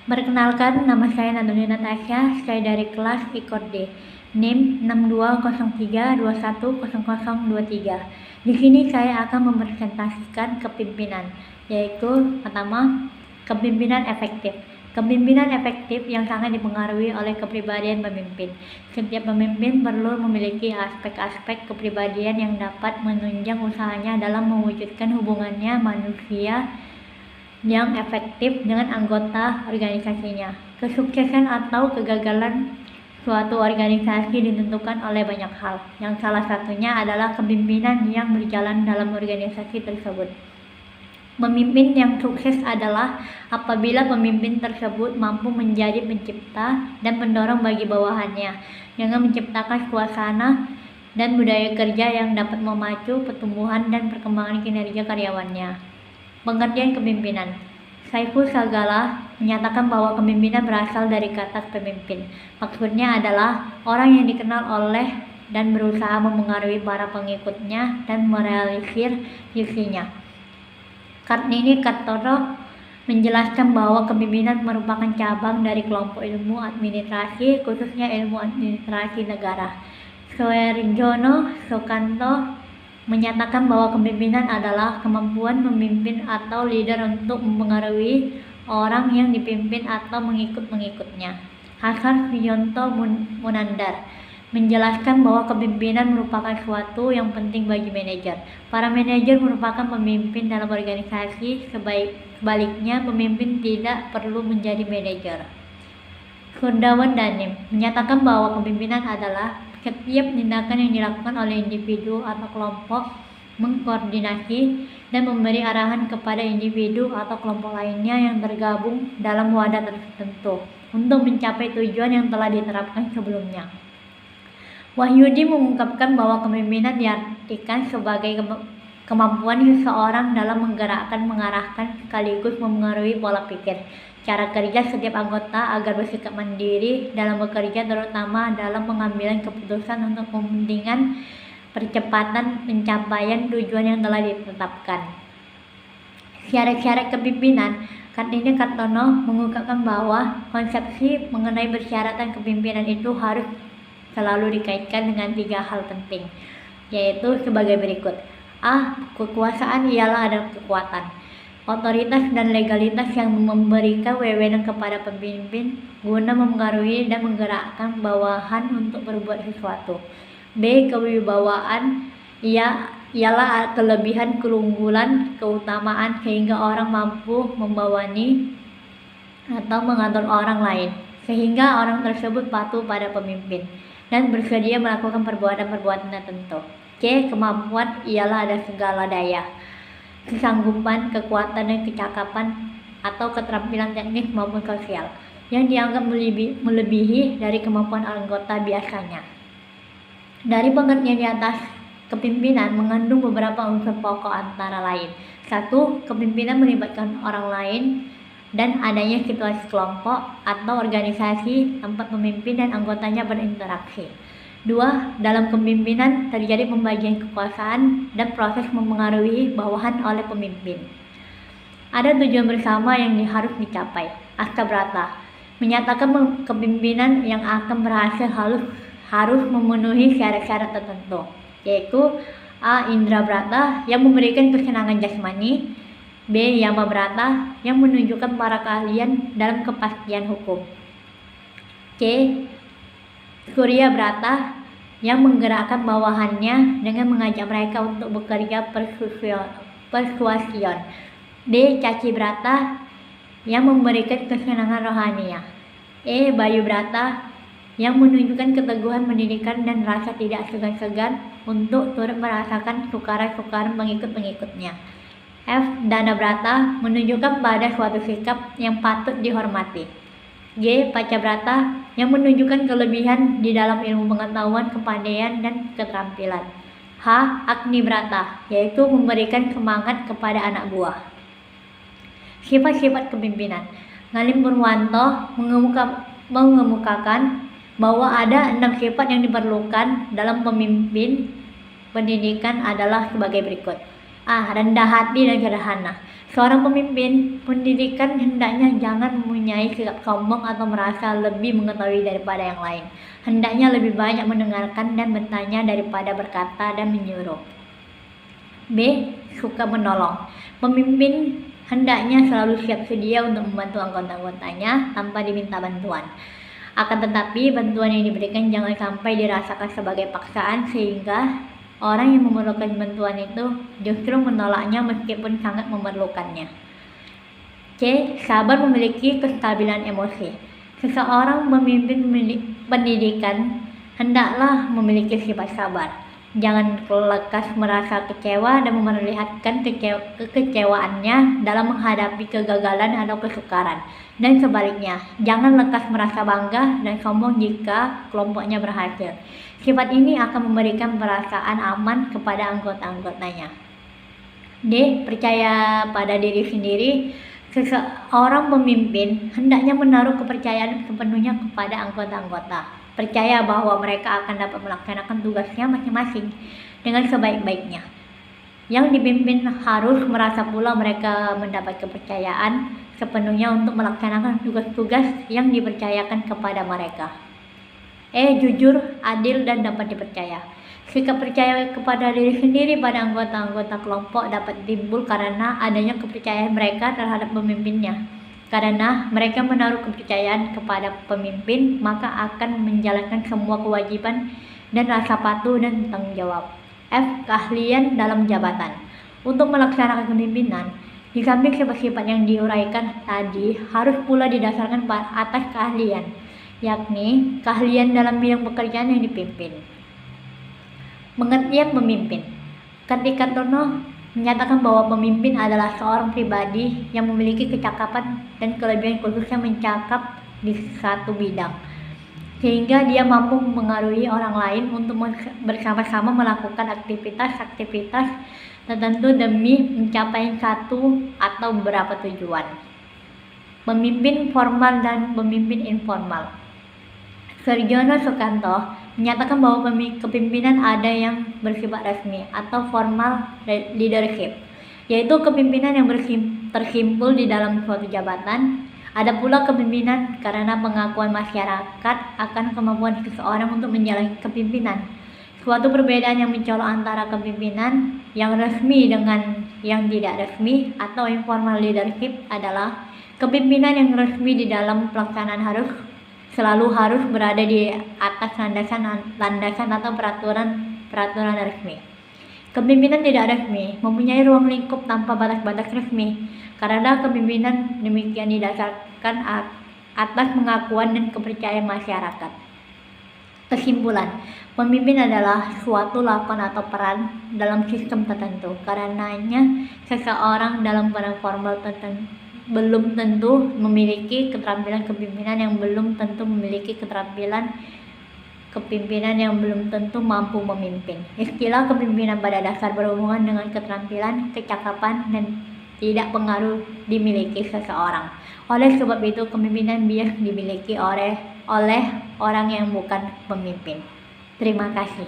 Perkenalkan, nama saya Nadolina Tasya, saya dari kelas IKOD, NIM 6203210023. Di sini saya akan mempresentasikan kepemimpinan, yaitu pertama, kepemimpinan efektif. Kepemimpinan efektif yang sangat dipengaruhi oleh kepribadian pemimpin. Setiap pemimpin perlu memiliki aspek-aspek kepribadian yang dapat menunjang usahanya dalam mewujudkan hubungannya manusia yang efektif dengan anggota organisasinya. Kesuksesan atau kegagalan suatu organisasi ditentukan oleh banyak hal, yang salah satunya adalah kepemimpinan yang berjalan dalam organisasi tersebut. Pemimpin yang sukses adalah apabila pemimpin tersebut mampu menjadi pencipta dan pendorong bagi bawahannya, dengan menciptakan suasana dan budaya kerja yang dapat memacu pertumbuhan dan perkembangan kinerja karyawannya. Pengertian kepemimpinan. Saiful Sagala menyatakan bahwa kepemimpinan berasal dari kata pemimpin. Maksudnya adalah orang yang dikenal oleh dan berusaha memengaruhi para pengikutnya dan merealisir visinya. Kartini Kartono menjelaskan bahwa kepemimpinan merupakan cabang dari kelompok ilmu administrasi, khususnya ilmu administrasi negara. Soerjono Soekanto menyatakan bahwa kepemimpinan adalah kemampuan memimpin atau leader untuk mempengaruhi orang yang dipimpin atau mengikut-mengikutnya. Hasan Wiyonto Munandar menjelaskan bahwa kepemimpinan merupakan suatu yang penting bagi manajer. Para manajer merupakan pemimpin dalam organisasi, sebaliknya pemimpin tidak perlu menjadi manajer. Kurdawan Danim menyatakan bahwa kepemimpinan adalah setiap tindakan yang dilakukan oleh individu atau kelompok mengkoordinasi dan memberi arahan kepada individu atau kelompok lainnya yang tergabung dalam wadah tertentu untuk mencapai tujuan yang telah diterapkan sebelumnya. Wahyudi mengungkapkan bahwa kepemimpinan diartikan sebagai kemampuan seseorang dalam menggerakkan, mengarahkan, sekaligus memengaruhi pola pikir, cara kerja setiap anggota agar bersikap mandiri dalam bekerja, terutama dalam pengambilan keputusan untuk kepentingan percepatan pencapaian tujuan yang telah ditetapkan. Syarat-syarat kepemimpinan. Kartini Kartono mengungkapkan bahwa konsepsi mengenai persyaratan kepemimpinan itu harus selalu dikaitkan dengan 3 hal penting, yaitu sebagai berikut. A. Kekuasaan ialah adalah kekuatan, otoritas dan legalitas yang memberikan wewenang kepada pemimpin guna memengaruhi dan menggerakkan bawahan untuk berbuat sesuatu. B. Kewibawaan ialah kelebihan, keunggulan, keutamaan sehingga orang mampu membawani atau mengatur orang lain, sehingga orang tersebut patuh pada pemimpin dan bersedia melakukan perbuatan-perbuatan tertentu. C. Kemampuan ialah ada segala daya, kesanggupan, kekuatan, dan kecakapan atau keterampilan teknis maupun sosial yang dianggap melebihi dari kemampuan anggota biasanya. Dari pengertian di atas, kepemimpinan mengandung beberapa unsur pokok antara lain. 1. Kepemimpinan melibatkan orang lain dan adanya situasi kelompok atau organisasi tempat pemimpin dan anggotanya berinteraksi. 2. Dalam kepemimpinan terjadi pembagian kekuasaan dan proses memengaruhi bawahan oleh pemimpin. Ada tujuan bersama yang harus dicapai. Astabrata menyatakan kepemimpinan yang akan berhasil harus memenuhi syarat-syarat tertentu, yaitu A. Indra Brata yang memberikan kesenangan jasmani, B. Yama Brata yang menunjukkan para keahlian dalam kepastian hukum, C. Surya Brata yang menggerakkan bawahannya dengan mengajak mereka untuk bekerja persuasion, D. Caci Brata yang memberikan kesenangan rohania, E. Bayu Brata yang menunjukkan keteguhan pendidikan dan rasa tidak segan-segan untuk turut merasakan sukara-sukara pengikut-pengikutnya, F. Dana Brata menunjukkan pada suatu sikap yang patut dihormati, G. Paca Brata yang menunjukkan kelebihan di dalam ilmu pengetahuan, kepandaian, dan keterampilan, H. Agni Brata yaitu memberikan semangat kepada anak buah. Sifat-sifat kepemimpinan. Ngalim Purwanto mengemukakan bahwa ada 6 sifat yang diperlukan dalam pemimpin. Pendidikan adalah sebagai berikut. Rendah hati dan sederhana. Seorang pemimpin pendidikan hendaknya jangan mempunyai sikap sombong atau merasa lebih mengetahui daripada yang lain. Hendaknya lebih banyak mendengarkan dan bertanya daripada berkata dan menyuruh. B. Suka menolong. Pemimpin hendaknya selalu siap sedia untuk membantu anggota-anggotanya tanpa diminta bantuan. Akan tetapi, bantuan yang diberikan jangan sampai dirasakan sebagai paksaan sehingga orang yang memerlukan bantuan itu justru menolaknya meskipun sangat memerlukannya. C. Sabar memiliki kestabilan emosi. Seseorang pemimpin pendidikan hendaklah memiliki sifat sabar. Jangan lekas merasa kecewa dan memperlihatkan kekecewaannya dalam menghadapi kegagalan atau kesukaran. Dan sebaliknya, jangan lekas merasa bangga dan sombong jika kelompoknya berhasil. Sifat ini akan memberikan perasaan aman kepada anggota-anggotanya. D. Percaya pada diri sendiri. Seseorang pemimpin hendaknya menaruh kepercayaan sepenuhnya kepada anggota-anggota. Percaya bahwa mereka akan dapat melaksanakan tugasnya masing-masing dengan sebaik-baiknya. Yang dipimpin harus merasa pula mereka mendapat kepercayaan sepenuhnya untuk melaksanakan tugas-tugas yang dipercayakan kepada mereka. E. Jujur, adil, dan dapat dipercaya. Sikap percaya kepada diri sendiri pada anggota-anggota kelompok dapat timbul karena adanya kepercayaan mereka terhadap pemimpinnya. Karena mereka menaruh kepercayaan kepada pemimpin, maka akan menjalankan semua kewajiban dan rasa patuh dan tanggung jawab. F. Keahlian dalam jabatan. Untuk melaksanakan kepemimpinan, di samping sifat-sifat yang diuraikan tadi, harus pula didasarkan atas keahlian, yakni keahlian dalam bidang pekerjaan yang dipimpin. Pengertian pemimpin. Kartika Tono menyatakan bahwa pemimpin adalah seorang pribadi yang memiliki kecakapan dan kelebihan khususnya mencakap di satu bidang, sehingga dia mampu mengaruhi orang lain untuk bersama-sama melakukan aktivitas-aktivitas tertentu demi mencapai satu atau beberapa tujuan. Pemimpin formal dan pemimpin informal. Sarjono Sukanto menyatakan bahwa kepemimpinan ada yang bersifat resmi atau formal leadership, yaitu kepemimpinan yang tersimpul di dalam suatu jabatan. Ada pula kepemimpinan karena pengakuan masyarakat akan kemampuan seseorang untuk menjalani kepemimpinan. Suatu perbedaan yang mencolok antara kepemimpinan yang resmi dengan yang tidak resmi atau informal leadership adalah kepemimpinan yang resmi di dalam pelaksanaan selalu harus berada di atas landasan atau peraturan resmi. Kepemimpinan tidak resmi mempunyai ruang lingkup tanpa batas-batas resmi, karena kepemimpinan demikian didasarkan atas pengakuan dan kepercayaan masyarakat. Kesimpulan, pemimpin adalah suatu lakon atau peran dalam sistem tertentu. Karenanya, seseorang dalam peran formal tertentu belum tentu memiliki keterampilan kepemimpinan yang belum tentu memiliki keterampilan kepemimpinan yang belum tentu mampu memimpin. Istilah kepemimpinan pada dasar berhubungan dengan keterampilan, kecakapan, dan tidak pengaruh dimiliki seseorang. Oleh sebab itu, kepemimpinan bias dimiliki oleh orang yang bukan pemimpin. Terima kasih.